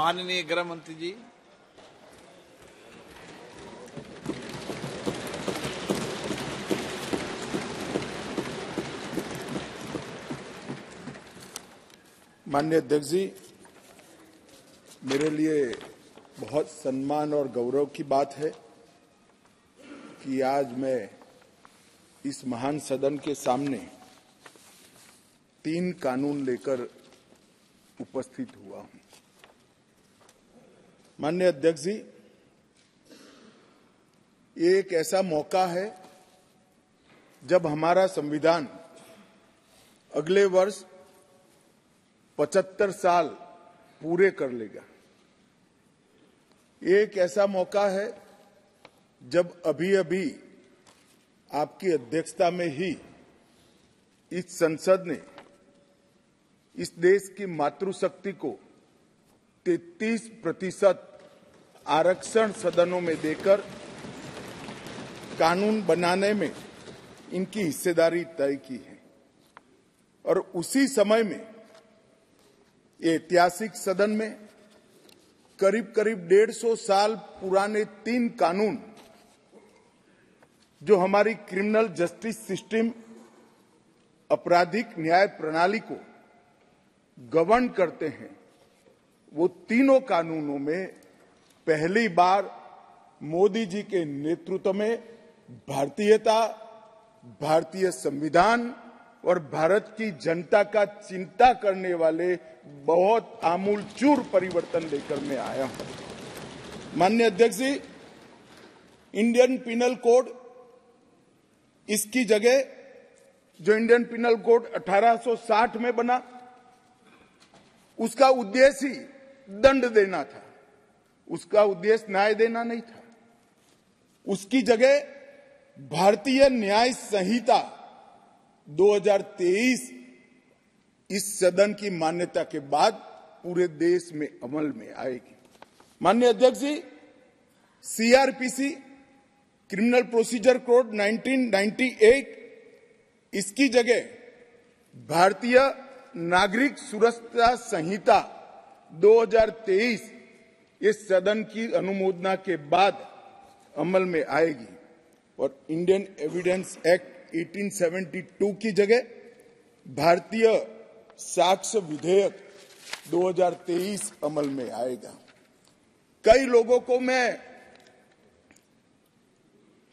माननीय गृह मंत्री जी। माननीय अध्यक्ष जी, मेरे लिए बहुत सम्मान और गौरव की बात है कि आज मैं इस महान सदन के सामने 3 कानून लेकर उपस्थित हुआ हूं। माननीय अध्यक्ष जी, ये एक ऐसा मौका है जब हमारा संविधान अगले वर्ष 75 साल पूरे कर लेगा। एक ऐसा मौका है जब अभी आपकी अध्यक्षता में ही इस संसद ने इस देश की मातृशक्ति को 33% आरक्षण सदनों में देकर कानून बनाने में इनकी हिस्सेदारी तय की है। और उसी समय में ये ऐतिहासिक सदन में करीब 150 साल पुराने 3 कानून जो हमारी क्रिमिनल जस्टिस सिस्टम, आपराधिक न्याय प्रणाली को गवर्न करते हैं, वो तीनों कानूनों में पहली बार मोदी जी के नेतृत्व में भारतीयता, भारतीय संविधान और भारत की जनता का चिंता करने वाले बहुत आमूलचूल परिवर्तन लेकर मैं आया हूं। माननीय अध्यक्ष जी, इंडियन पिनल कोड, इसकी जगह जो इंडियन पिनल कोड 1860 में बना, उसका उद्देश्य ही दंड देना था, उसका उद्देश्य न्याय देना नहीं था। उसकी जगह भारतीय न्याय संहिता 2023 इस सदन की मान्यता के बाद पूरे देश में अमल में आएगी। माननीय अध्यक्ष जी, सीआरपीसी, क्रिमिनल प्रोसीजर कोड 1998, इसकी जगह भारतीय नागरिक सुरक्षा संहिता 2023 इस सदन की अनुमोदना के बाद अमल में आएगी। और इंडियन एविडेंस एक्ट 1872 की जगह भारतीय साक्ष्य विधेयक 2023 अमल में आएगा। कई लोगों को मैं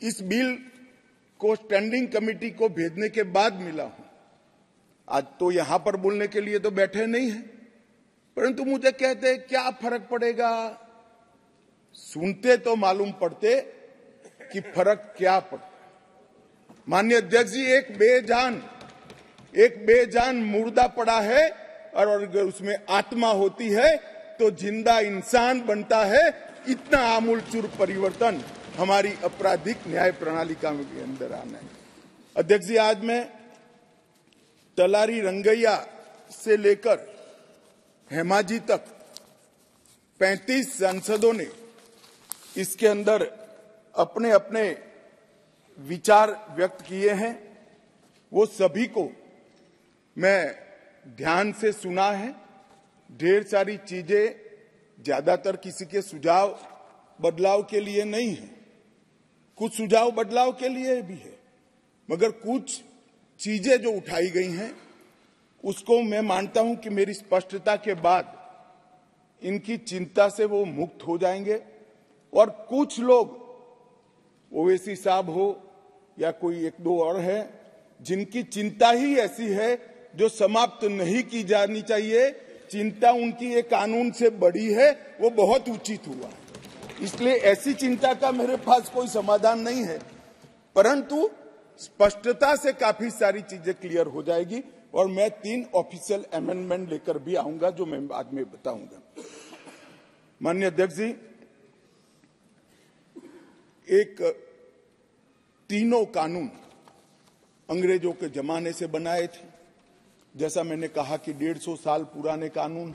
इस बिल को स्टैंडिंग कमेटी को भेजने के बाद मिला हूं। आज तो यहां पर बोलने के लिए तो बैठे नहीं हैं, परंतु मुझे कहते हैं क्या फर्क पड़ेगा। सुनते तो मालूम पड़ते कि फर्क क्या पड़ता। माननीय अध्यक्ष जी, एक बेजान मुर्दा पड़ा है और अगर उसमें आत्मा होती है तो जिंदा इंसान बनता है। इतना आमूलचूल परिवर्तन हमारी आपराधिक न्याय प्रणाली के अंदर आना है। अध्यक्ष जी, आज मैं तलारी रंगैया से लेकर हेमाजी तक 35 सांसदों ने इसके अंदर अपने अपने विचार व्यक्त किए हैं। वो सभी को मैं ध्यान से सुना है। ढेर सारी चीजें ज्यादातर किसी के सुझाव बदलाव के लिए नहीं है, कुछ सुझाव बदलाव के लिए भी है, मगर कुछ चीजें जो उठाई गई हैं उसको मैं मानता हूं कि मेरी स्पष्टता के बाद इनकी चिंता से वो मुक्त हो जाएंगे। और कुछ लोग, ओवैसी साहब हो या कोई 1-2 और है, जिनकी चिंता ही ऐसी है जो समाप्त नहीं की जानी चाहिए, चिंता उनकी ये कानून से बड़ी है, वो बहुत उचित हुआ है। इसलिए ऐसी चिंता का मेरे पास कोई समाधान नहीं है, परंतु स्पष्टता से काफी सारी चीजें क्लियर हो जाएगी। और मैं 3 ऑफिशियल अमेंडमेंट लेकर भी आऊंगा जो मैं बाद में बताऊंगा। माननीय अध्यक्ष जी, एक तीनों कानून अंग्रेजों के जमाने से बनाए थे। जैसा मैंने कहा कि 150 साल पुराने कानून।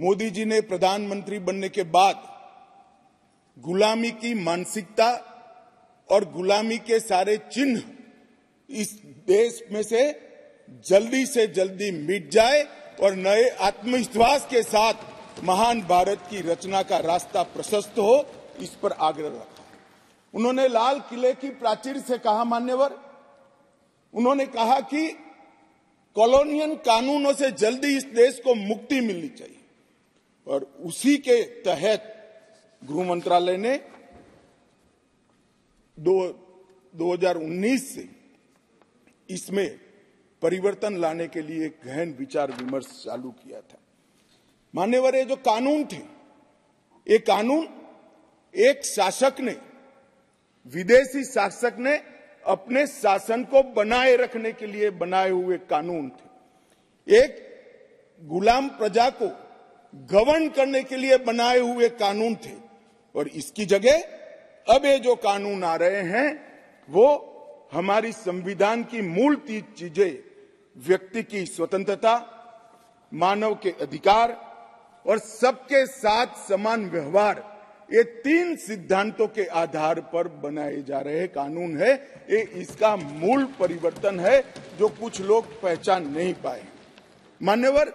मोदी जी ने प्रधानमंत्री बनने के बाद गुलामी की मानसिकता और गुलामी के सारे चिन्ह इस देश में से जल्दी मिट जाए और नए आत्मविश्वास के साथ महान भारत की रचना का रास्ता प्रशस्त हो, इस पर आग्रह रखा। उन्होंने लाल किले की प्राचीर से कहा, मान्यवर, उन्होंने कहा कि कॉलोनियल कानूनों से जल्दी इस देश को मुक्ति मिलनी चाहिए, और उसी के तहत गृह मंत्रालय ने 2019 से इसमें परिवर्तन लाने के लिए गहन विचार विमर्श चालू किया था। मान्यवर, ये जो कानून थे, ये कानून एक शासक ने, विदेशी शासक ने अपने शासन को बनाए रखने के लिए बनाए हुए कानून थे। एक गुलाम प्रजा को गवर्न करने के लिए बनाए हुए कानून थे, और इसकी जगह अब ये जो कानून आ रहे हैं वो हमारी संविधान की मूल 3 चीजें, व्यक्ति की स्वतंत्रता, मानव के अधिकार और सबके साथ समान व्यवहार, ये 3 सिद्धांतों के आधार पर बनाए जा रहे कानून है। ये इसका मूल परिवर्तन है जो कुछ लोग पहचान नहीं पाए। मान्यवर,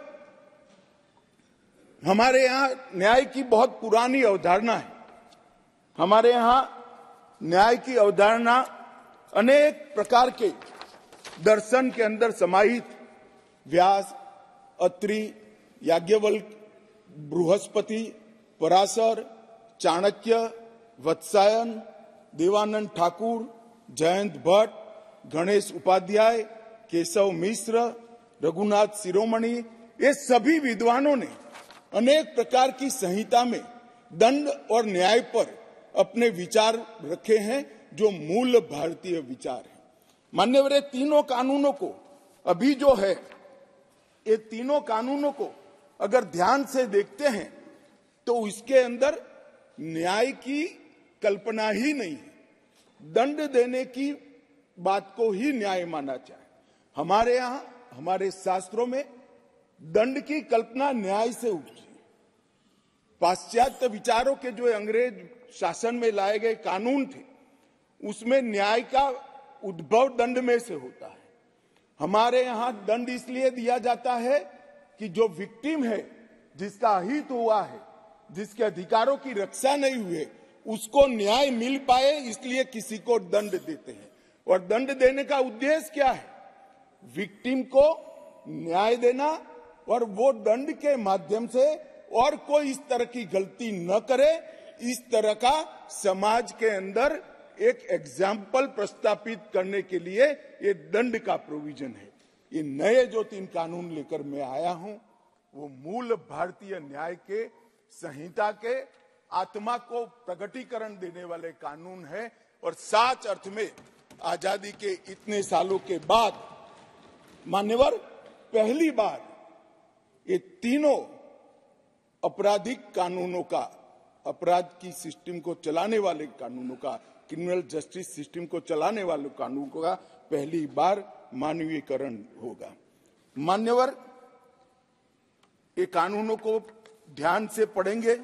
हमारे यहाँ न्याय की बहुत पुरानी अवधारणा है। हमारे यहाँ न्याय की अवधारणा अनेक प्रकार के दर्शन के अंदर समाहित, व्यास, अत्रि, याज्ञवल्क्य, बृहस्पति, पराशर, चाणक्य, वत्सायन, देवानंद ठाकुर, जयंत भट्ट, गणेश उपाध्याय, केशव मिश्र, रघुनाथ शिरोमणि, ये सभी विद्वानों ने अनेक प्रकार की संहिता में दंड और न्याय पर अपने विचार रखे हैं जो मूल भारतीय विचार है। मान्यवर, ये तीनों कानूनों को अभी जो है, ये तीनों कानूनों को अगर ध्यान से देखते हैं तो इसके अंदर न्याय की कल्पना ही नहीं है। दंड देने की बात को ही न्याय माना जाए। हमारे यहाँ, हमारे शास्त्रों में दंड की कल्पना न्याय से उठी। पाश्चात्य विचारों के जो अंग्रेज शासन में लाए गए कानून थे, उसमें न्याय का उद्भव दंड में से होता है। हमारे यहाँ दंड इसलिए दिया जाता है कि जो विक्टिम है, जिसका अहित हुआ है, जिसके अधिकारों की रक्षा नहीं हुई, उसको न्याय मिल पाए, इसलिए किसी को दंड देते हैं। और दंड देने का उद्देश्य क्या है? विक्टिम को न्याय देना, और वो दंड के माध्यम से और कोई इस तरह की गलती न करे, इस तरह का समाज के अंदर एक एग्जाम्पल प्रस्तापित करने के लिए ये दंड का प्रोविजन है। ये नए जो 3 कानून लेकर मैं आया हूं, वो मूल भारतीय न्याय के संहिता के आत्मा को प्रगटीकरण देने वाले कानून है। और सच अर्थ में आजादी के इतने सालों के बाद मान्यवर, पहली बार ये तीनों आपराधिक कानूनों का, अपराध की सिस्टम को चलाने वाले कानूनों का, क्रिमिनल जस्टिस सिस्टम को चलाने वाले कानूनों का पहली बार मानवीयकरण होगा। मान्यवर, ये कानूनों को ध्यान से पढ़ेंगे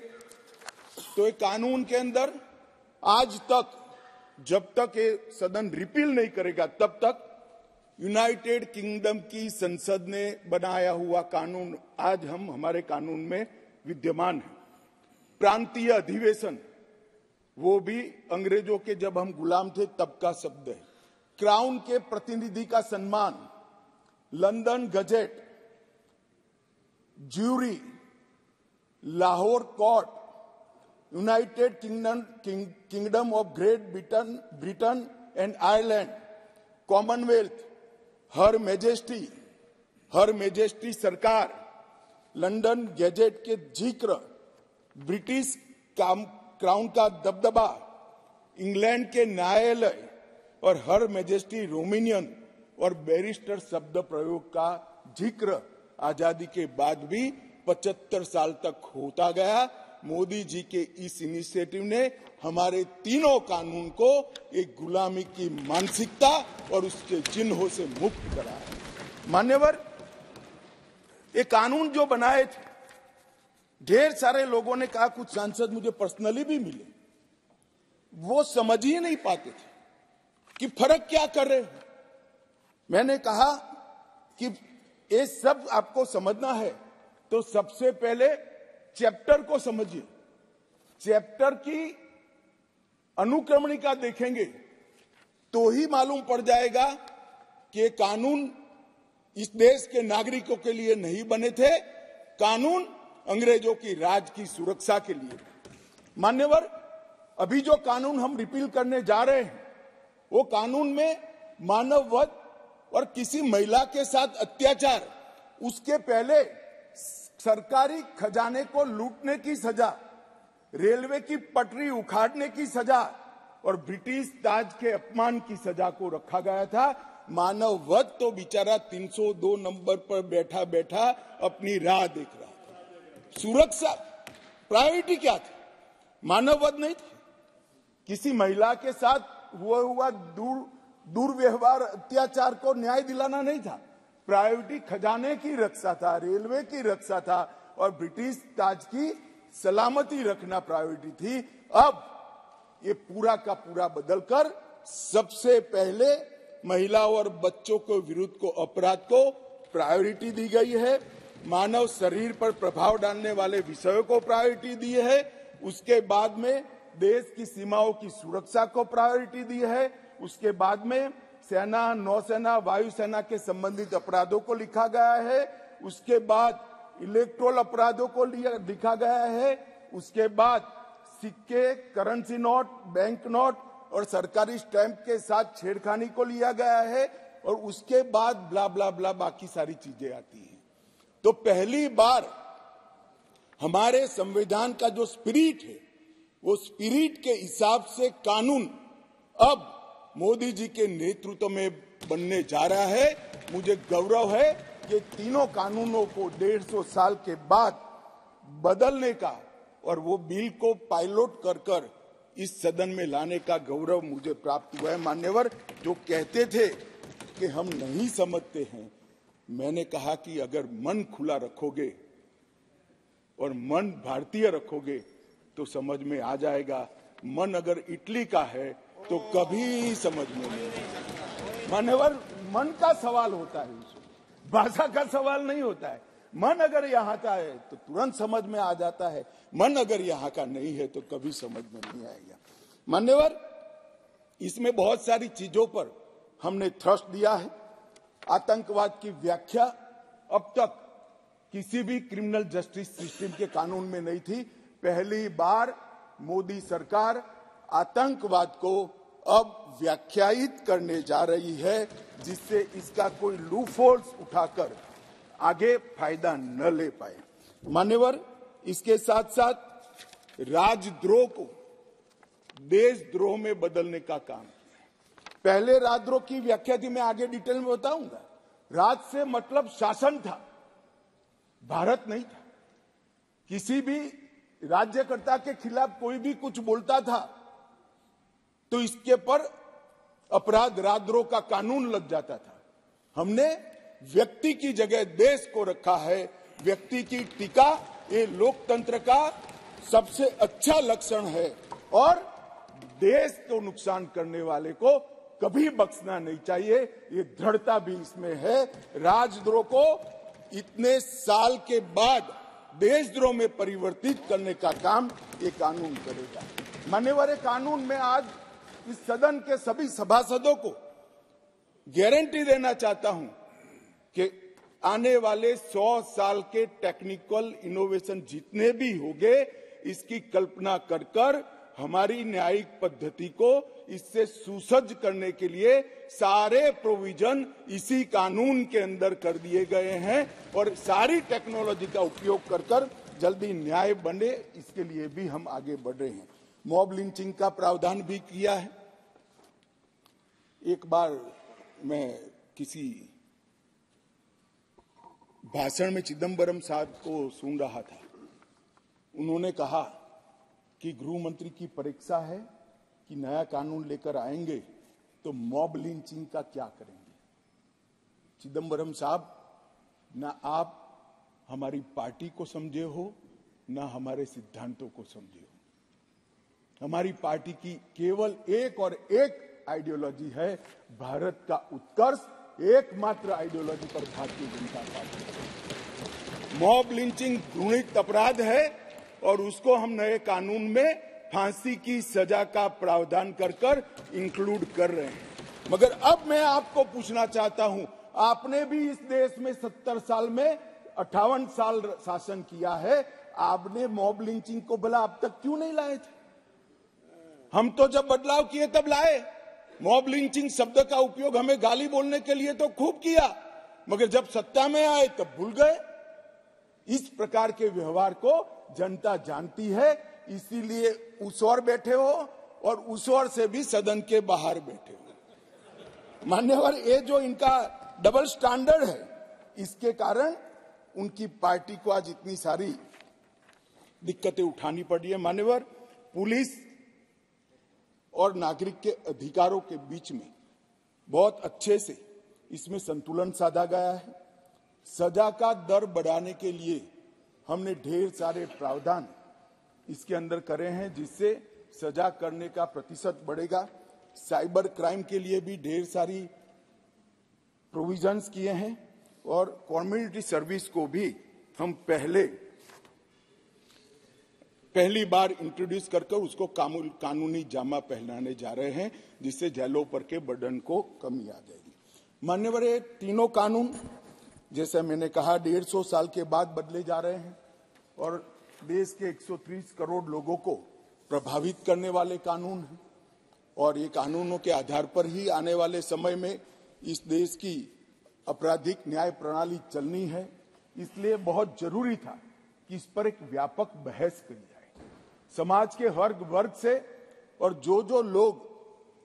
तो ये कानून के अंदर आज तक, जब तक ये सदन रिपील नहीं करेगा तब तक यूनाइटेड किंगडम की संसद ने बनाया हुआ कानून आज हमारे कानून में विद्यमान है। प्रांतीय अधिवेशन, वो भी अंग्रेजों के जब हम गुलाम थे तब का शब्द है। क्राउन के प्रतिनिधि का सम्मान, London Gazette, jury, Lahore court, United Kingdom of Great Britain and Ireland, Commonwealth, Her Majesty सरकार, लंदन गजेट के जिक्र, ब्रिटिश क्राउन का दबदबा, इंग्लैंड के न्यायालय और हर मेजेस्टी रोमिनियन और बैरिस्टर शब्द प्रयोग का जिक्र आजादी के बाद भी 75 साल तक होता गया। मोदी जी के इस इनिशिएटिव ने हमारे तीनों कानून को एक गुलामी की मानसिकता और उसके चिन्हों से मुक्त करा है। मान्यवर, ये कानून जो बनाए थे, ढेर सारे लोगों ने कहा, कुछ सांसद मुझे पर्सनली भी मिले, वो समझ ही नहीं पाते थे कि फर्क क्या कर रहे हैं। मैंने कहा कि ये सब आपको समझना है तो सबसे पहले चैप्टर को समझिए, चैप्टर की अनुक्रमणिका देखेंगे तो ही मालूम पड़ जाएगा कि कानून इस देश के नागरिकों के लिए नहीं बने थे, कानून अंग्रेजों की राज की सुरक्षा के लिए। मान्यवर, अभी जो कानून हम रिपील करने जा रहे हैं वो कानून में मानव वध और किसी महिला के साथ अत्याचार, उसके पहले सरकारी खजाने को लूटने की सजा, रेलवे की पटरी उखाड़ने की सजा और ब्रिटिश ताज के अपमान की सजा को रखा गया था। मानव वध तो बेचारा 302 नंबर पर बैठा बैठा अपनी राह देख रहा था। सुरक्षा प्रायोरिटी क्या थी? मानव वध नहीं थी, किसी महिला के साथ हुआ दुर्व्यवहार, अत्याचार को न्याय दिलाना नहीं था। प्रायोरिटी खजाने की रक्षा था, रेलवे की रक्षा था और ब्रिटिश ताज की सलामती रखना प्रायोरिटी थी। अब ये पूरा का पूरा बदलकर सबसे पहले महिलाओं और बच्चों के विरुद्ध को अपराध को प्रायोरिटी दी गई है। मानव शरीर पर प्रभाव डालने वाले विषयों को प्रायोरिटी दी है। उसके बाद में देश की सीमाओं की सुरक्षा को प्रायोरिटी दी है। उसके बाद में सेना, नौसेना, वायुसेना के संबंधित अपराधों को लिखा गया है। उसके बाद इलेक्ट्रोल अपराधों को लिखा गया है। उसके बाद सिक्के, करेंसी नोट, बैंक नोट और सरकारी स्टैंप के साथ छेड़खानी को लिया गया है। और उसके बाद ब्ला ब्ला ब्ला बाकी सारी चीजें आती हैं। तो पहली बार हमारे संविधान का जो स्पिरिट है, वो स्पिरिट के हिसाब से कानून अब मोदी जी के नेतृत्व में बनने जा रहा है। मुझे गौरव है कि तीनों कानूनों को 150 साल के बाद बदलने का और वो बिल को पायलट कर इस सदन में लाने का गौरव मुझे प्राप्त हुआ है। मान्यवर, जो कहते थे कि हम नहीं समझते हैं, मैंने कहा कि अगर मन खुला रखोगे और मन भारतीय रखोगे तो समझ में आ जाएगा। मन अगर इटली का है तो कभी समझ में नहीं आएगा। मान्यवर, मन का सवाल होता है, भाषा का सवाल नहीं होता है। मन अगर यहाँ का है तो तुरंत समझ में आ जाता है, मन अगर यहाँ का नहीं है तो कभी समझ में नहीं आएगा। मान्यवर, इसमें बहुत सारी चीजों पर हमने थ्रस्ट दिया है। आतंकवाद की व्याख्या अब तक किसी भी क्रिमिनल जस्टिस सिस्टम के कानून में नहीं थी। पहली बार मोदी सरकार आतंकवाद को अब व्याख्यायित करने जा रही है, जिससे इसका कोई लूपहोल्स उठाकर आगे फायदा न ले पाए। मान्यवर, इसके साथ साथ राजद्रोह को देशद्रोह में बदलने का काम किया। पहले राजद्रोह की व्याख्या थी, मैं आगे डिटेल में बताऊंगा। राज से मतलब शासन था, भारत नहीं था। किसी भी राज्यकर्ता के खिलाफ कोई भी कुछ बोलता था तो इसके पर अपराध, राजद्रोह का कानून लग जाता था। हमने व्यक्ति की जगह देश को रखा है। व्यक्ति की टीका ये लोकतंत्र का सबसे अच्छा लक्षण है और देश को नुकसान करने वाले को कभी बख्शना नहीं चाहिए। ये दृढ़ता भी इसमें है। राजद्रोह को इतने साल के बाद देशद्रोह में परिवर्तित करने का काम ये कानून करेगा। मान्यवर, कानून में आज इस सदन के सभी सभासदों को गारंटी देना चाहता हूं कि आने वाले 100 साल के टेक्निकल इनोवेशन जितने भी होंगे, इसकी कल्पना कर हमारी न्यायिक पद्धति को इससे सुसज्ज करने के लिए सारे प्रोविजन इसी कानून के अंदर कर दिए गए हैं और सारी टेक्नोलॉजी का उपयोग कर जल्दी न्याय बने, इसके लिए भी हम आगे बढ़ रहे हैं। मॉब लिंचिंग का प्रावधान भी किया है। एक बार मैं किसी भाषण में चिदम्बरम साहब को सुन रहा था। उन्होंने कहा कि गृह मंत्री की परीक्षा है कि नया कानून लेकर आएंगे तो मॉब लिंचिंग का क्या करेंगे। चिदम्बरम साहब, ना आप हमारी पार्टी को समझे हो, ना हमारे सिद्धांतों को समझे हो। हमारी पार्टी की केवल एक और एक आइडियोलॉजी है, भारत का उत्कर्ष। एकमात्र आइडियोलॉजी पर Bharatiya Janata party. Mob lynching घृणित अपराध है और उसको हम नए कानून में फांसी की सजा का प्रावधान कर इंक्लूड कर रहे हैं। मगर अब मैं आपको पूछना चाहता हूं, आपने भी इस देश में 70 साल में 58 साल शासन किया है, आपने मॉब लिंचिंग को भला अब तक क्यों नहीं लाए थे? हम तो जब बदलाव किए तब लाए। मॉब लिंचिंग शब्द का उपयोग हमें गाली बोलने के लिए तो खूब किया, मगर जब सत्ता में आए तब भूल गए। इस प्रकार के व्यवहार को जनता जानती है, इसीलिए उस ओर बैठे हो और उस ओर से भी सदन के बाहर बैठे हो। मान्यवर, ये जो इनका डबल स्टैंडर्ड है, इसके कारण उनकी पार्टी को आज इतनी सारी दिक्कतें उठानी पड़ी है। मान्यवर, पुलिस और नागरिक के अधिकारों के बीच में बहुत अच्छे से इसमें संतुलन साधा गया है। सजा का दर बढ़ाने के लिए हमने ढेर सारे प्रावधान इसके अंदर करे हैं, जिससे सजा करने का प्रतिशत बढ़ेगा। साइबर क्राइम के लिए भी ढेर सारी प्रोविजंस किए हैं और कम्युनिटी सर्विस को भी हम पहली बार इंट्रोड्यूस कर उसको कानूनी जामा पहनाने जा रहे हैं, जिससे जेलों पर के बर्डन को कमी आ जाएगी। मान्यवर, ये तीनों कानून जैसे मैंने कहा 150 साल के बाद बदले जा रहे हैं और देश के 130 करोड़ लोगों को प्रभावित करने वाले कानून हैं और ये कानूनों के आधार पर ही आने वाले समय में इस देश की आपराधिक न्याय प्रणाली चलनी है। इसलिए बहुत जरूरी था कि इस पर एक व्यापक बहस करी जाए, समाज के हर वर्ग से, और जो लोग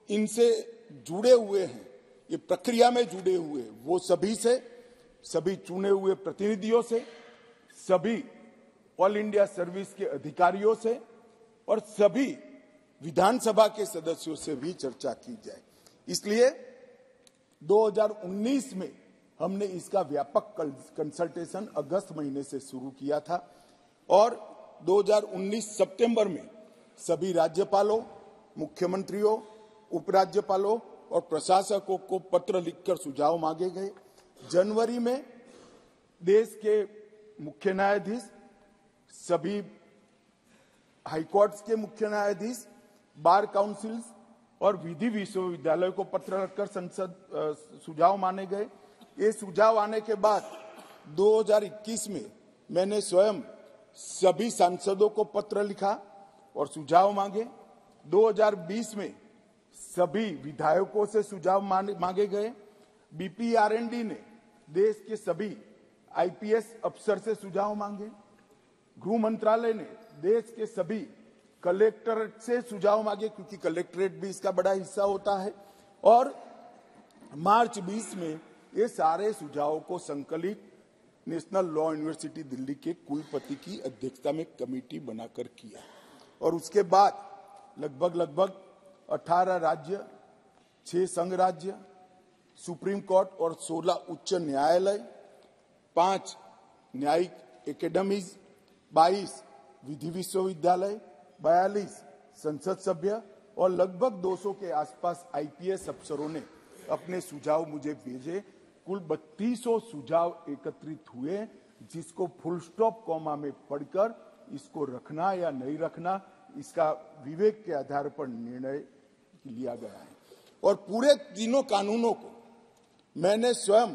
इनसे जुड़े हुए हैं, ये प्रक्रिया में जुड़े हुए, वो सभी से, सभी चुने हुए प्रतिनिधियों से, सभी ऑल इंडिया सर्विस के अधिकारियों से और सभी विधानसभा के सदस्यों से भी चर्चा की जाए। इसलिए 2019 में हमने इसका व्यापक कंसल्टेशन अगस्त महीने से शुरू किया था और 2019 सितंबर में सभी राज्यपालों, मुख्यमंत्रियों, उपराज्यपालों और प्रशासकों को पत्र लिखकर सुझाव मांगे गए। जनवरी में देश के मुख्य न्यायाधीश, सभी हाईकोर्ट्स के मुख्य न्यायाधीश, बार काउंसिल्स और विधि विश्वविद्यालय को पत्र लिखकर सुझाव माने गए। ये सुझाव आने के बाद 2021 में मैंने स्वयं सभी सांसदों को पत्र लिखा और सुझाव मांगे। 2020 में सभी विधायकों से सुझाव मांगे गए। बीपीआरएनडी ने देश के सभी आईपीएस अफसर से सुझाव मांगे। गृह मंत्रालय ने देश के सभी कलेक्टरेट से सुझाव मांगे, क्योंकि कलेक्टरेट भी इसका बड़ा हिस्सा होता है। और मार्च 20 में ये सारे सुझावों को संकलित नेशनल लॉ यूनिवर्सिटी दिल्ली के कुलपति की अध्यक्षता में कमेटी बनाकर किया और उसके बाद लगभग 18 राज्य, 6 संघ राज्य, सुप्रीम कोर्ट और 16 उच्च न्यायालय, 5 न्यायिक एकेडमीज, 22 विधि विश्वविद्यालय, 42 संसद सभ्य और लगभग 200 के आसपास आईपीएस अफसरों ने अपने सुझाव मुझे भेजे। कुल 3200 सुझाव एकत्रित हुए, जिसको फुल स्टॉप कॉमा में पढ़कर इसको रखना या नहीं रखना, इसका विवेक के आधार पर निर्णय लिया गया है। और पूरे तीनों कानूनों को मैंने स्वयं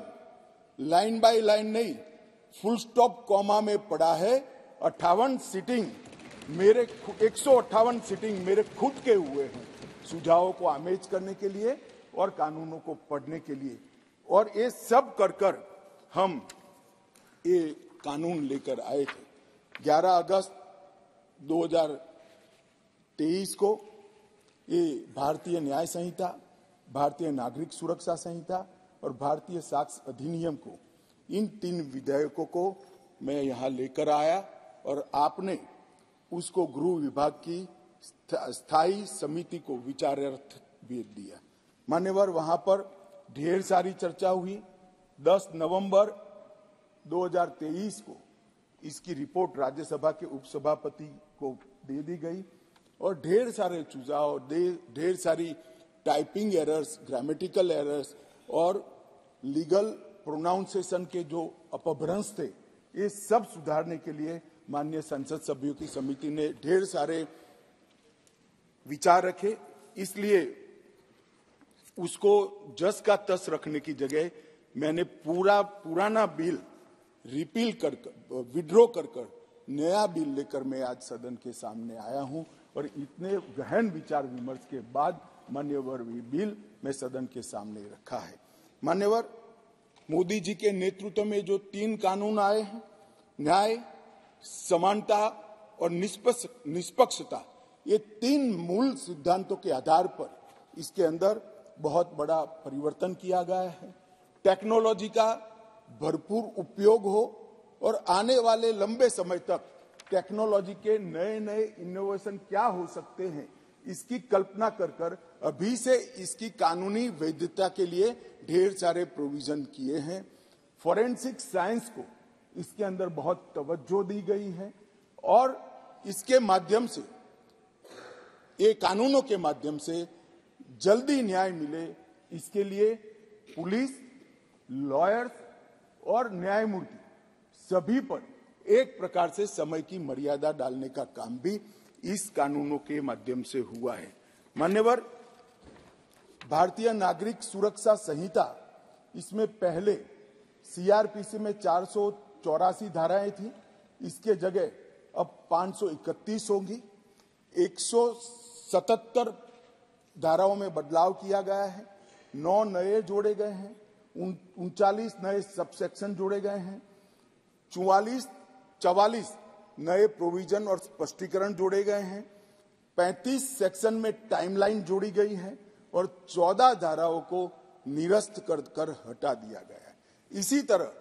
लाइन बाय लाइन नहीं, फुल स्टॉप कॉमा में पढ़ा है। 58 सीटिंग मेरे 158 सीटिंग मेरे खुद के हुए हैं सुझावों को आमेज करने के लिए और कानूनों को पढ़ने के लिए। और ये सब कर हम ये कानून लेकर आए थे। 11 अगस्त 2023 को ये भारतीय न्याय संहिता, भारतीय नागरिक सुरक्षा संहिता और भारतीय साक्ष्य अधिनियम को, इन 3 विधेयकों को मैं यहाँ लेकर आया और आपने उसको गृह विभाग की स्थायी समिति को विचारार्थ भेज दिया। मान्यवर, वहां पर ढेर सारी चर्चा हुई। 10 नवंबर 2023 को इसकी रिपोर्ट राज्यसभा के उपसभापति को दे दी गई और ढेर सारे सुझाव, ढेर सारी टाइपिंग एरर्स, ग्रामेटिकल एरर्स और लीगल प्रोनाउंसिएशन के जो अपभ्रंश थे, ये सब सुधारने के लिए माननीय संसद सभ्यों की समिति ने ढेर सारे विचार रखे, इसलिए उसको जस का तस रखने की जगह मैंने पुराना बिल रिपील कर विड्रॉ कर नया बिल लेकर मैं आज सदन के सामने आया हूं और इतने गहन विचार विमर्श के बाद मान्यवर बिल मैं सदन के सामने रखा है। मान्यवर, मोदी जी के नेतृत्व में जो 3 कानून आए हैं, न्याय, समानता और निष्पक्षता, ये 3 मूल सिद्धांतों के आधार पर इसके अंदर बहुत बड़ा परिवर्तन किया गया है। टेक्नोलॉजी का भरपूर उपयोग हो और आने वाले लंबे समय तक टेक्नोलॉजी के नए नए इनोवेशन क्या हो सकते हैं, इसकी कल्पना कर अभी से इसकी कानूनी वैधता के लिए ढेर सारे प्रोविजन किए हैं। फॉरेंसिक साइंस को इसके अंदर बहुत तवज्जो दी गई है और इसके माध्यम से, ये कानूनों के माध्यम से जल्दी न्याय मिले, इसके लिए पुलिस, लॉयर्स और न्यायमूर्ति सभी पर एक प्रकार से समय की मर्यादा डालने का काम भी इस कानूनों के माध्यम से हुआ है। मान्यवर, भारतीय नागरिक सुरक्षा संहिता, इसमें पहले सीआरपीसी में 484 धाराएं थी, इसके जगह अब 531 होंगी। 177 धाराओं में बदलाव किया गया है, 9 नए जोड़े गए हैं, 39 नए सबसेक्शन जोड़े गए हैं, 44 नए प्रोविजन और स्पष्टीकरण जोड़े गए हैं, 35 सेक्शन में टाइमलाइन जोड़ी गई है और 14 धाराओं को निरस्त कर हटा दिया गया है। इसी तरह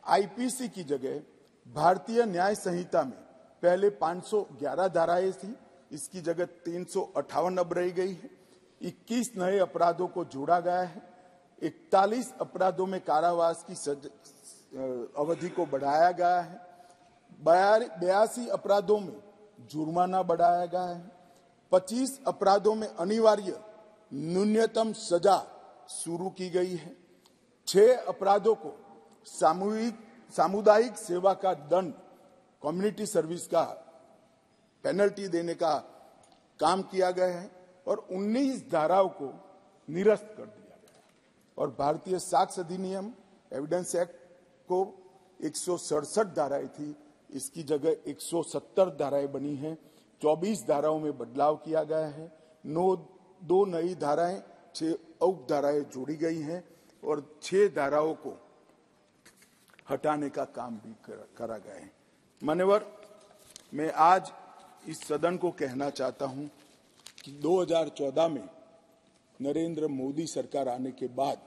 आईपीसी की जगह भारतीय न्याय संहिता में पहले 511 धाराएं थी, इसकी जगह 358 अब रह गई है। 21 नए अपराधों को जोड़ा गया है, 41 अपराधों में कारावास की अवधि को बढ़ाया गया है, 82 अपराधों में जुर्माना बढ़ाया गया है, 25 अपराधों में अनिवार्य न्यूनतम सजा शुरू की गई है, 6 अपराधों को सामुदायिक सेवा का दंड, कम्युनिटी सर्विस का पेनल्टी देने का काम किया गया है और 19 धाराओं को निरस्त कर दिया गया है और भारतीय साक्ष्य अधिनियम एविडेंस एक्ट को 167 धाराएं थी, इसकी जगह 170 धाराएं बनी हैं। 24 धाराओं में बदलाव किया गया है, 2 नई धाराएं, 6 उप धाराएं जोड़ी गई हैं और 6 धाराओं को हटाने का काम भी करा गया है। मान्यवर, मैं आज इस सदन को कहना चाहता हूं कि 2014 में नरेंद्र मोदी सरकार आने के बाद,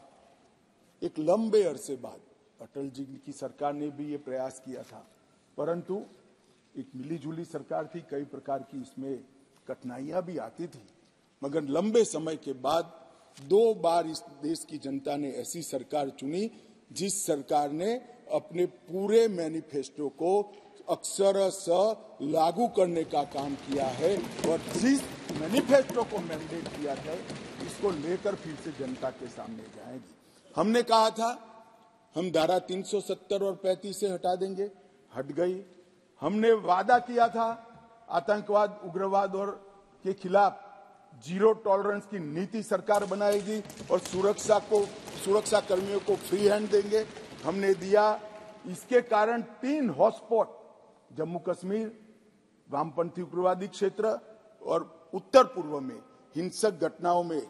एक लंबे अरसे बाद, अटल जी की सरकार ने भी ये प्रयास किया था, परंतु एक मिलीजुली सरकार थी, कई प्रकार की इसमें कठिनाइयां भी आती थी, मगर लंबे समय के बाद 2 बार इस देश की जनता ने ऐसी सरकार चुनी जिस सरकार ने अपने पूरे मैनिफेस्टो को अक्षरशः लागू करने का काम किया है और जिस मैनिफेस्टो को मैंडेट किया था इसको लेकर फिर से जनता के सामने जाएगी। हमने कहा था हम धारा 370 और 35 से हटा देंगे, हट गई। हमने वादा किया था आतंकवाद, उग्रवाद और के खिलाफ जीरो टॉलरेंस की नीति सरकार बनाएगी और सुरक्षा कर्मियों को फ्री हैंड देंगे, हमने दिया। इसके कारण 3 हॉटस्पॉट, जम्मू कश्मीर, वामपंथी उग्रवादी क्षेत्र और उत्तर पूर्व में हिंसक घटनाओं में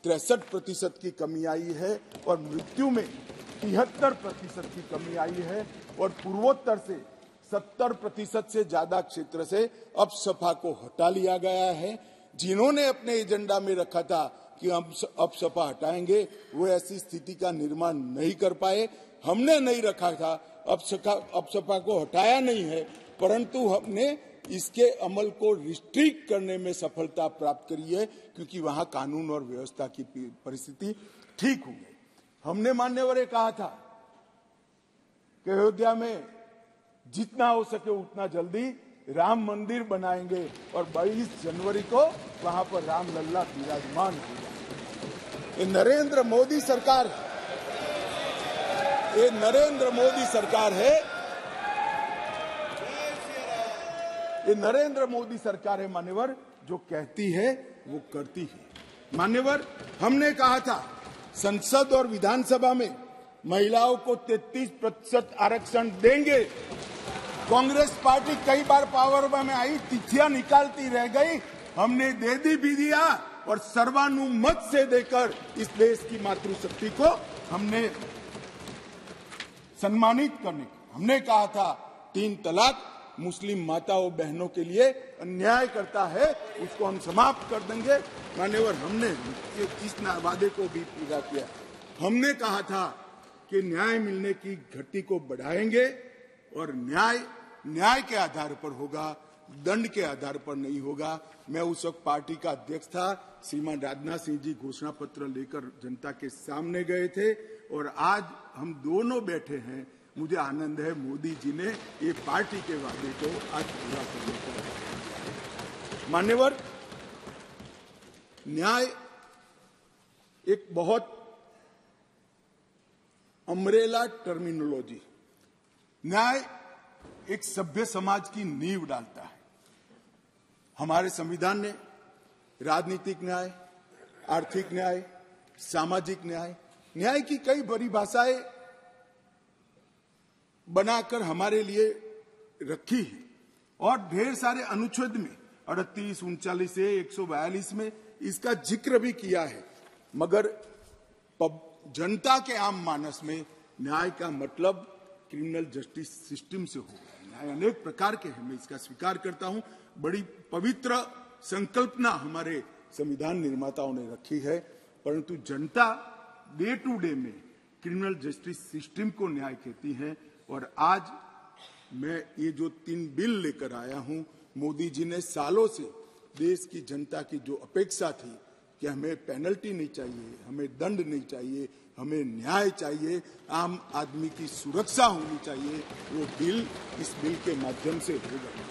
63% की कमी आई है और मृत्यु में 73% की कमी आई है और पूर्वोत्तर से 70% से ज्यादा क्षेत्र से अब सपा को हटा लिया गया है। जिन्होंने अपने एजेंडा में रखा था कि हम अब सपा हटाएंगे, वो ऐसी स्थिति का निर्माण नहीं कर पाए। हमने नहीं रखा था, अब सपा को हटाया नहीं है, परंतु हमने इसके अमल को रिस्ट्रिक्ट करने में सफलता प्राप्त करी है क्योंकि वहां कानून और व्यवस्था की परिस्थिति ठीक हो गई। हमने मान्यवर कहा था कि अयोध्या में जितना हो सके उतना जल्दी राम मंदिर बनाएंगे और 22 जनवरी को वहां पर राम लल्ला विराजमान होगा। ये नरेंद्र मोदी सरकार है। ये नरेंद्र मोदी सरकार है मान्यवर, जो कहती है वो करती है। मान्यवर, हमने कहा था संसद और विधानसभा में महिलाओं को 33% आरक्षण देंगे। कांग्रेस पार्टी कई बार पावर में आई, तिथियां निकालती रह गई। हमने दे भी दिया और सर्वानुमत से देकर इस देश की मातृशक्ति को हमने सम्मानित करने का। हमने कहा था 3 तलाक मुस्लिम माताओं बहनों के लिए अन्याय करता है, उसको हम समाप्त कर देंगे। मान्यवर, हमने इस वादे को भी पूरा किया। हमने कहा था कि न्याय मिलने की गति को बढ़ाएंगे और न्याय के आधार पर होगा, दंड के आधार पर नहीं होगा। मैं उस वक्त पार्टी का अध्यक्ष था। श्रीमान राजनाथ सिंह जी घोषणा पत्र लेकर जनता के सामने गए थे और आज हम दोनों बैठे हैं। मुझे आनंद है मोदी जी ने ये पार्टी के वादे को आज पूरा करने को। मान्यवर, न्याय एक बहुत अम्ब्रेला टर्मिनोलॉजी। न्याय एक सभ्य समाज की नींव डालता है। हमारे संविधान ने राजनीतिक न्याय, आर्थिक न्याय, सामाजिक न्याय की कई परिभाषाएं बनाकर हमारे लिए रखी है और ढेर सारे अनुच्छेद में 38, 39 से 142 में इसका जिक्र भी किया है। मगर जनता के आम मानस में न्याय का मतलब क्रिमिनल जस्टिस सिस्टम से होगा। न्याय अनेक प्रकार के हैं, मैं इसका स्वीकार करता हूं। बड़ी पवित्र संकल्पना हमारे संविधान निर्माताओं ने रखी है, परंतु जनता डे टू डे में क्रिमिनल जस्टिस सिस्टम को न्याय कहती है। और आज मैं ये जो 3 बिल लेकर आया हूं, मोदी जी ने सालों से देश की जनता की जो अपेक्षा थी कि हमें पेनल्टी नहीं चाहिए, हमें दंड नहीं चाहिए, हमें न्याय चाहिए, आम आदमी की सुरक्षा होनी चाहिए, वो बिल इस बिल के माध्यम से होगा।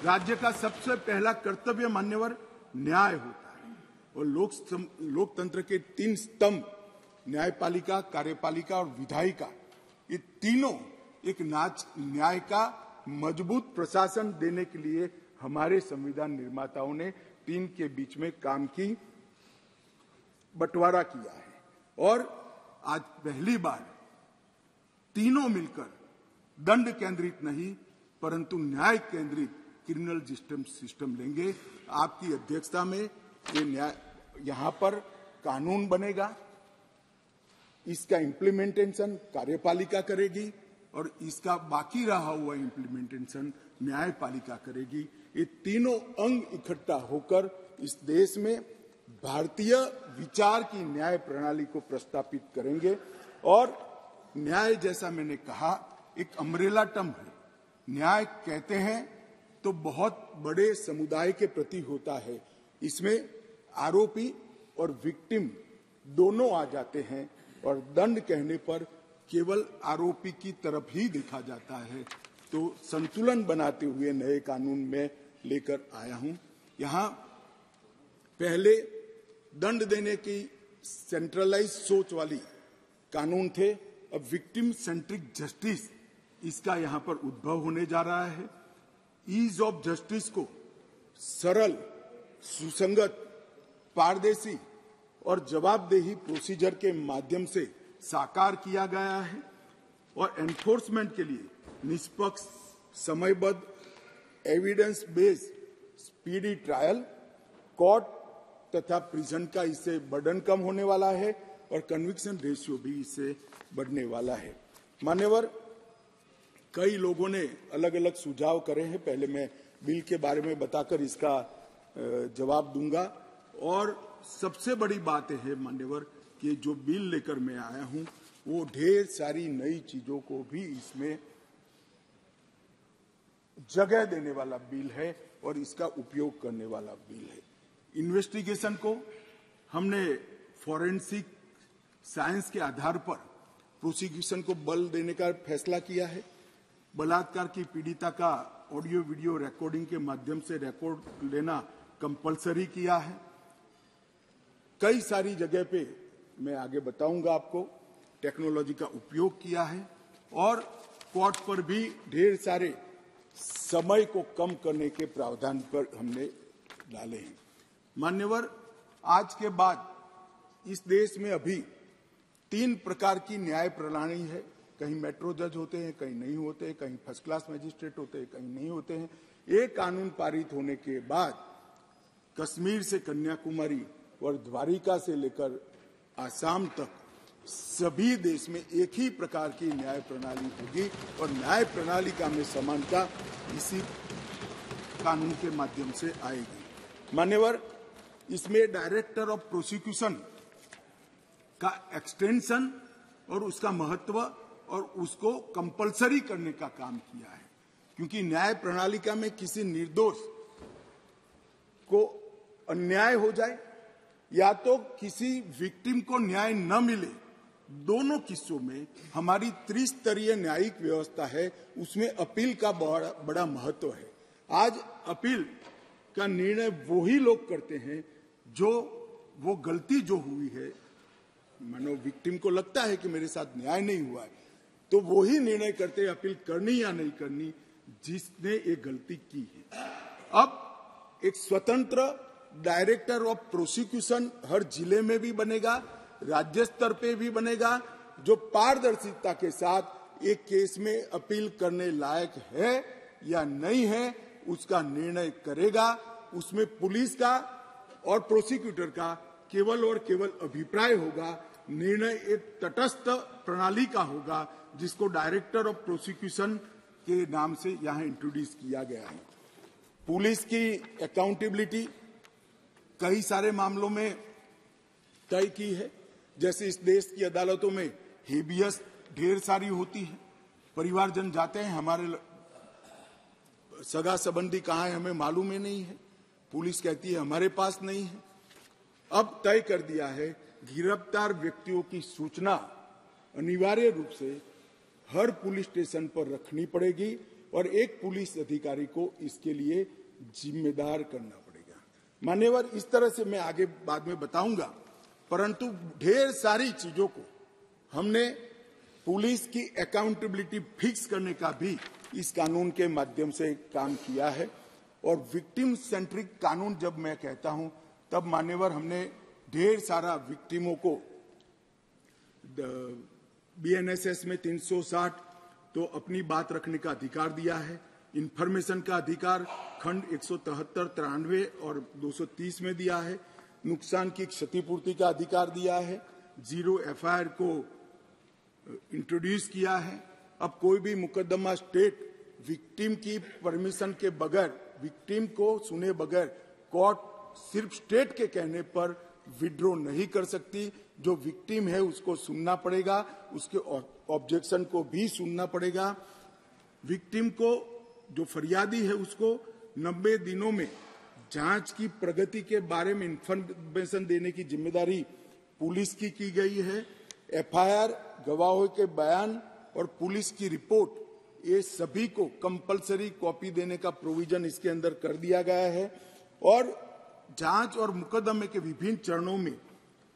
राज्य का सबसे पहला कर्तव्य मान्यवर न्याय होता है और लोकतंत्र के 3 स्तंभ न्यायपालिका, कार्यपालिका और विधायिका, ये तीनों एक न्याय का मजबूत प्रशासन देने के लिए हमारे संविधान निर्माताओं ने 3 के बीच में काम की बंटवारा किया है। और आज पहली बार तीनों मिलकर दंड केंद्रित नहीं परंतु न्याय केंद्रित क्रिमिनल जस्टिस सिस्टम लेंगे। आपकी अध्यक्षता में ये न्याय यहां पर कानून बनेगा, इसका इम्प्लीमेंटेशन कार्यपालिका करेगी और इसका बाकी रहा हुआ इम्प्लीमेंटेशन न्यायपालिका करेगी। ये तीनों अंग इकट्ठा होकर इस देश में भारतीय विचार की न्याय प्रणाली को प्रस्तापित करेंगे। और न्याय, जैसा मैंने कहा, एक अम्ब्रेला टर्म है। न्याय कहते हैं तो बहुत बड़े समुदाय के प्रति होता है। इसमें आरोपी और विक्टिम दोनों आ जाते हैं और दंड कहने पर केवल आरोपी की तरफ ही देखा जाता है। तो संतुलन बनाते हुए नए कानून में लेकर आया हूं। यहां पहले दंड देने की सेंट्रलाइज सोच वाली कानून थे, अब विक्टिम सेंट्रिक जस्टिस इसका यहां पर उद्भव होने जा रहा है। ईज ऑफ जस्टिस को सरल, सुसंगत, पारदर्शी और जवाबदेही प्रोसीजर के माध्यम से साकार किया गया है और एनफोर्समेंट के लिए निष्पक्ष, समयबद्ध, evidence based speedy trial, court तथा प्रिजन का इससे बर्डन कम होने वाला है और कन्विक्शन रेशियो भी इससे बढ़ने वाला है। मान्यवर, कई लोगों ने अलग अलग सुझाव करे हैं। पहले मैं बिल के बारे में बताकर इसका जवाब दूंगा। और सबसे बड़ी बात है मान्यवर कि जो बिल लेकर मैं आया हूं वो ढेर सारी नई चीजों को भी इसमें जगह देने वाला बिल है और इसका उपयोग करने वाला बिल है। इन्वेस्टिगेशन को हमने फॉरेंसिक साइंस के आधार पर प्रोसिक्यूशन को बल देने का फैसला किया है। बलात्कार की पीड़िता का ऑडियो वीडियो रिकॉर्डिंग के माध्यम से रिकॉर्ड लेना कंपलसरी किया है। कई सारी जगह पे मैं आगे बताऊंगा आपको टेक्नोलॉजी का उपयोग किया है और कोर्ट पर भी ढेर सारे समय को कम करने के प्रावधान पर हमने डाले हैं। मान्यवर, आज के बाद इस देश में अभी 3 प्रकार की न्याय प्रणाली है। कहीं मेट्रो जज होते हैं, कहीं नहीं होते हैं, कहीं फर्स्ट क्लास मजिस्ट्रेट होते हैं, कहीं नहीं होते हैं। एक कानून पारित होने के बाद कश्मीर से कन्याकुमारी और द्वारिका से लेकर आसाम तक सभी देश में एक ही प्रकार की न्याय प्रणाली होगी और न्याय प्रणाली का में समानता इसी कानून के माध्यम से आएगी। मान्यवर, इसमें डायरेक्टर ऑफ प्रोसिक्यूशन का एक्सटेंशन और उसका महत्व और उसको कंपलसरी करने का काम किया है, क्योंकि न्याय प्रणालिका में किसी निर्दोष को अन्याय हो जाए या तो किसी विक्टिम को न्याय न मिले, दोनों किस्सों में हमारी त्रिस्तरीय न्यायिक व्यवस्था है, उसमें अपील का बड़ा महत्व है। आज अपील का निर्णय वो ही लोग करते हैं जो वो गलती जो हुई है, मानो विक्टिम को लगता है कि मेरे साथ न्याय नहीं हुआ है, तो वो ही निर्णय करते हैं अपील करनी या नहीं करनी जिसने ये गलती की है। अब एक स्वतंत्र डायरेक्टर ऑफ प्रोसिक्यूशन हर जिले में भी बनेगा, राज्य स्तर पे भी बनेगा, जो पारदर्शिता के साथ एक केस में अपील करने लायक है या नहीं है उसका निर्णय करेगा। उसमें पुलिस का और प्रोसिक्यूटर का केवल और केवल अभिप्राय होगा, निर्णय एक तटस्थ प्रणाली का होगा जिसको डायरेक्टर ऑफ प्रोसिक्यूशन के नाम से यहाँ इंट्रोड्यूस किया गया है। पुलिस की अकाउंटेबिलिटी कई सारे मामलों में तय की है। जैसे इस देश की अदालतों में हेबियस ढेर सारी होती है, परिवारजन जाते हैं, हमारे सगा संबंधी कहाँ है हमें मालूम ही नहीं है, पुलिस कहती है हमारे पास नहीं है। अब तय कर दिया है गिरफ्तार व्यक्तियों की सूचना अनिवार्य रूप से हर पुलिस स्टेशन पर रखनी पड़ेगी और एक पुलिस अधिकारी को इसके लिए जिम्मेदार करना पड़ेगा। मान्यवर, इस तरह से मैं आगे बाद में बताऊंगा, परंतु ढेर सारी चीजों को हमने पुलिस की अकाउंटेबिलिटी फिक्स करने का भी इस कानून के माध्यम से काम किया है। और विक्टिम सेंट्रिक कानून जब मैं कहता हूं तब मान्यवर हमने ढेर सारा विक्टिमों को बीएनएसएस में 360 तो अपनी बात रखने का अधिकार दिया है, इंफॉर्मेशन का अधिकार खंड 173, 93 और 230 में दिया है, नुकसान की क्षतिपूर्ति का अधिकार दिया है, 0 एफआईआर को इंट्रोड्यूस किया है। अब कोई भी मुकदमा स्टेट विक्टिम की परमिशन के बगैर, विक्टिम को सुने बगैर कोर्ट सिर्फ स्टेट के कहने पर विड्रॉ नहीं कर सकती। जो विक्टिम है उसको सुनना पड़ेगा, उसके ऑब्जेक्शन को भी सुनना पड़ेगा। विक्टिम को, जो फरियादी है, उसको 90 दिनों में जांच की प्रगति के बारे में इंफॉर्मेशन देने की जिम्मेदारी पुलिस की गई है। एफआईआर, गवाहों के बयान और पुलिस की रिपोर्ट, ये सभी को कंपलसरी कॉपी देने का प्रोविजन इसके अंदर कर दिया गया है। और जांच और मुकदमे के विभिन्न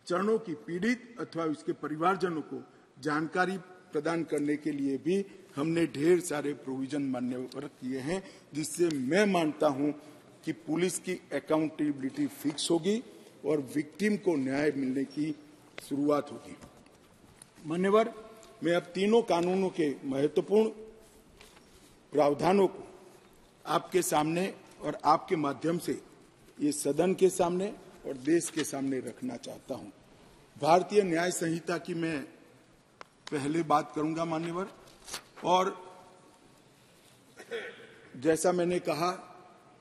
चरणों की पीड़ित अथवा उसके परिवारजनों को जानकारी प्रदान करने के लिए भी हमने ढेर सारे प्रोविजन मान्यवर किए हैं, जिससे मैं मानता हूं कि पुलिस की अकाउंटेबिलिटी फिक्स होगी और विक्टिम को न्याय मिलने की शुरुआत होगी। मान्यवर, मैं अब तीनों कानूनों के महत्वपूर्ण प्रावधानों को आपके सामने और आपके माध्यम से ये सदन के सामने और देश के सामने रखना चाहता हूं। भारतीय न्याय संहिता की मैं पहले बात करूंगा मान्यवर, और जैसा मैंने कहा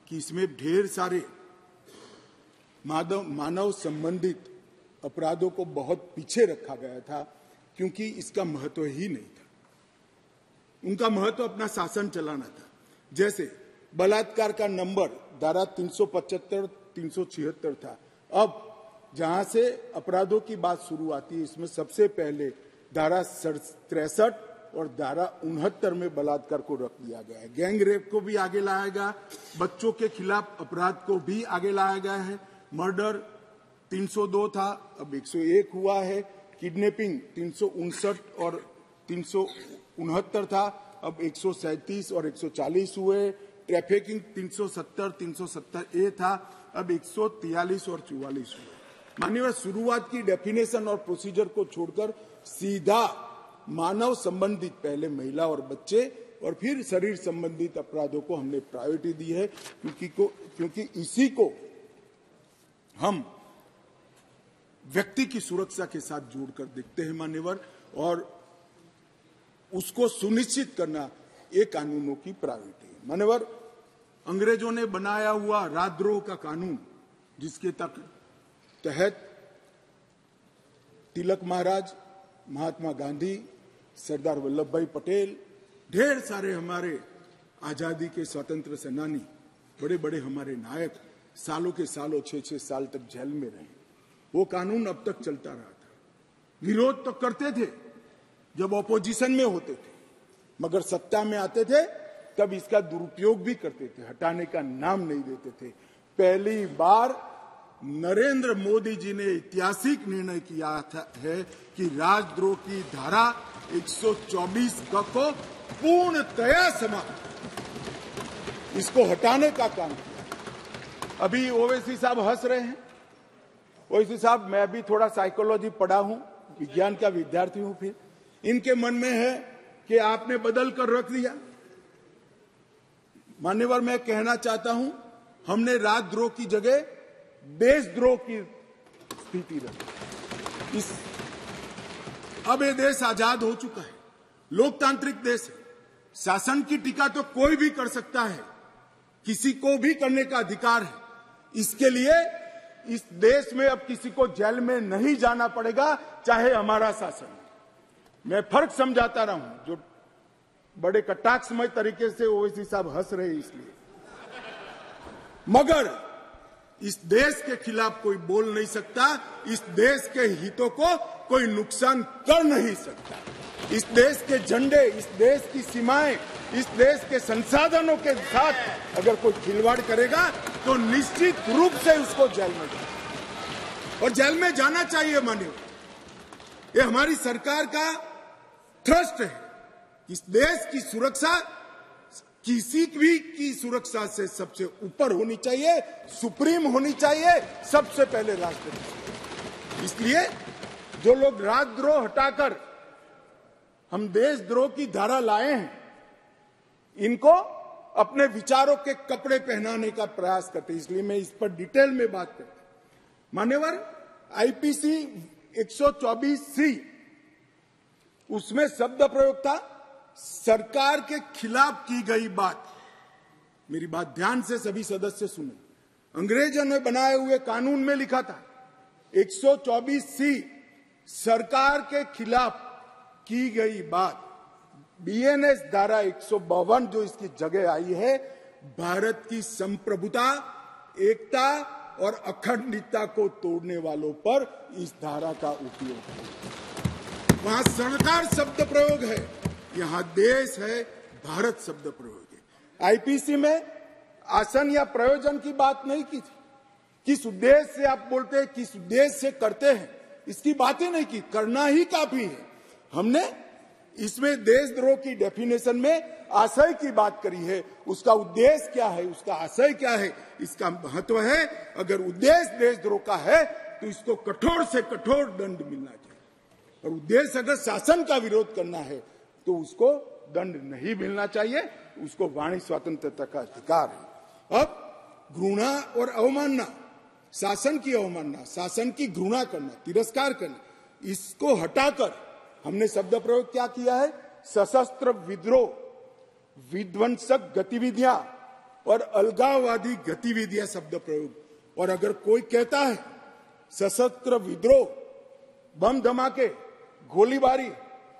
कि इसमें ढेर सारे मानव संबंधित अपराधों को बहुत पीछे रखा गया था, क्योंकि इसका महत्व ही नहीं था। उनका महत्व अपना शासन चलाना था। जैसे बलात्कार का नंबर धारा 375, 376 था। अब जहां से अपराधों की बात शुरू आती है, इसमें सबसे पहले धारा 63 और धारा 69 में बलात्कार को रख दिया गया है। गैंग रेप को भी आगे लाया गया, बच्चों के खिलाफ अपराध को भी आगे लाया गया है। मर्डर 302 था, अब 101 हुआ है। किडनैपिंग 359 और 369 था, अब 137 और 140 हुए। ट्रैफिकिंग 370 ए था, अब 143 और 44 हुए। माननीय, शुरुआत की डेफिनेशन और प्रोसीजर को छोड़कर सीधा मानव संबंधित, पहले महिला और बच्चे और फिर शरीर संबंधित अपराधों को हमने प्रायोरिटी दी है, क्योंकि इसी को हम व्यक्ति की सुरक्षा के साथ जोड़कर देखते हैं मान्यवर, और उसको सुनिश्चित करना ये कानूनों की प्रायोरिटी है। मान्यवर, अंग्रेजों ने बनाया हुआ राजद्रोह का कानून, जिसके तहत तिलक महाराज, महात्मा गांधी, सरदार वल्लभ भाई पटेल, ढेर सारे हमारे आजादी के स्वतंत्र सेनानी, बड़े बड़े हमारे नायक सालों के सालों 6-6 साल तक जेल में रहे। वो कानून अब तक चलता रहा था। विरोध तो करते थे जब ऑपोजिशन में होते थे, मगर सत्ता में आते थे तब इसका दुरुपयोग भी करते थे, हटाने का नाम नहीं देते थे। पहली बार नरेंद्र मोदी जी ने ऐतिहासिक निर्णय किया है कि राजद्रोह की धारा 124 को पूर्णतया समाप्त, इसको हटाने का काम किया। अभी ओवैसी साहब हंस रहे हैं। ओवैसी साहब, मैं भी थोड़ा साइकोलॉजी पढ़ा हूं, विज्ञान का विद्यार्थी हूं। फिर इनके मन में है कि आपने बदल कर रख दिया। मान्यवर, मैं कहना चाहता हूं, हमने राजद्रोह की जगह देशद्रोह की स्थिति रखी। अब ये देश आजाद हो चुका है, लोकतांत्रिक देश है। शासन की टीका तो कोई भी कर सकता है, किसी को भी करने का अधिकार है। इसके लिए इस देश में अब किसी को जेल में नहीं जाना पड़ेगा, चाहे हमारा शासन हो। मैं फर्क समझाता रहा हूं, जो बड़े कटाक्षमय तरीके से ओवैसी साहब हंस रहे इसलिए, मगर इस देश के खिलाफ कोई बोल नहीं सकता, इस देश के हितों को कोई नुकसान कर नहीं सकता। इस देश के झंडे, इस देश की सीमाएं, इस देश के संसाधनों के साथ अगर कोई खिलवाड़ करेगा तो निश्चित रूप से उसको जेल में जाए, और जेल में जाना चाहिए। मानिए, ये हमारी सरकार का थ्रस्ट है। इस देश की सुरक्षा किसी भी की सुरक्षा से सबसे ऊपर होनी चाहिए, सुप्रीम होनी चाहिए, सबसे पहले राष्ट्रपति। इसलिए जो लोग राजद्रोह हटाकर हम देशद्रोह की धारा लाए हैं, इनको अपने विचारों के कपड़े पहनाने का प्रयास करते हैं। इसलिए मैं इस पर डिटेल में बात करता हूं। मान्यवर, आईपीसी 124C, उसमें शब्द प्रयोग था सरकार के खिलाफ की गई बात। मेरी बात ध्यान से सभी सदस्य सुने। अंग्रेजों ने बनाए हुए कानून में लिखा था 124C, सरकार के खिलाफ की गई बात। बीएनएस धारा 152 जो इसकी जगह आई है, भारत की संप्रभुता, एकता और अखंडता को तोड़ने वालों पर इस धारा का उपयोग है। वहां सरकार शब्द प्रयोग है, यहां देश है, भारत शब्द प्रयोग है। आईपीसी में आसन या प्रयोजन की बात नहीं की थी। किस उद्देश्य से आप बोलते हैं, किस उद्देश्य से करते हैं, इसकी बात ही नहीं की। करना ही काफी है। हमने इसमें देशद्रोह की डेफिनेशन में आशय की बात करी है, उसका उद्देश्य क्या है, उसका आशय क्या है, इसका महत्व है। अगर उद्देश्य देशद्रोह का है तो इसको कठोर से कठोर दंड मिलना चाहिए, और उद्देश्य अगर शासन का विरोध करना है तो उसको दंड नहीं मिलना चाहिए, उसको वाणी स्वतंत्रता का अधिकार है। अब घृणा और अवमानना, शासन की अवमानना, शासन की घृणा करना, तिरस्कार करना, इसको हटाकर हमने शब्द प्रयोग क्या किया है, सशस्त्र विद्रोह, विध्वंसक गतिविधियां और अलगाववादी गतिविधियां शब्द प्रयोग। और अगर कोई कहता है सशस्त्र विद्रोह, बम धमाके, गोलीबारी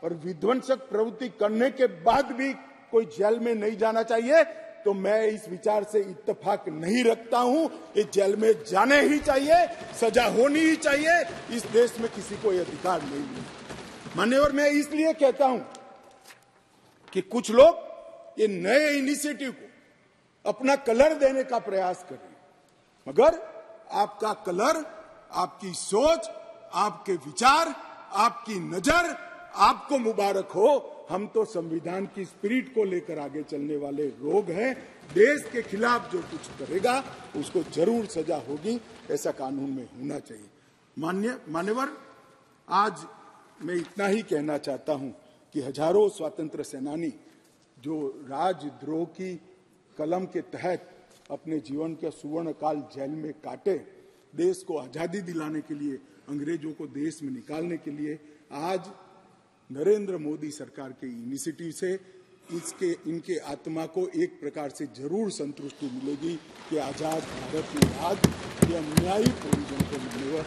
और विध्वंसक प्रवृत्ति करने के बाद भी कोई जेल में नहीं जाना चाहिए, तो मैं इस विचार से इत्तेफाक नहीं रखता हूं। ये जेल में जाने ही चाहिए, सजा होनी ही चाहिए। इस देश में किसी को यह अधिकार नहीं मिलता। मान्यवर, मैं इसलिए कहता हूं कि कुछ लोग ये नए इनिशिएटिव को अपना कलर देने का प्रयास कर रहे हैं, मगर आपका कलर, आपकी सोच, आपके विचार, आपकी नजर आपको मुबारक हो। हम तो संविधान की स्पिरिट को लेकर आगे चलने वाले लोग हैं। देश के खिलाफ जो कुछ करेगा उसको जरूर सजा होगी, ऐसा कानून में होना चाहिए। मान्यवर, आज मैं इतना ही कहना चाहता हूं कि हजारों स्वतंत्र सेनानी जो राजद्रोह की कलम के तहत अपने जीवन के सुवर्ण काल जेल में काटे, देश को आजादी दिलाने के लिए, अंग्रेजों को देश में निकालने के लिए, आज नरेंद्र मोदी सरकार के इनिशिएटिव से इनके आत्मा को एक प्रकार से जरूर संतुष्टि मिलेगी कि आजाद भारत में आज ये अन्यायी परिजन को मिलने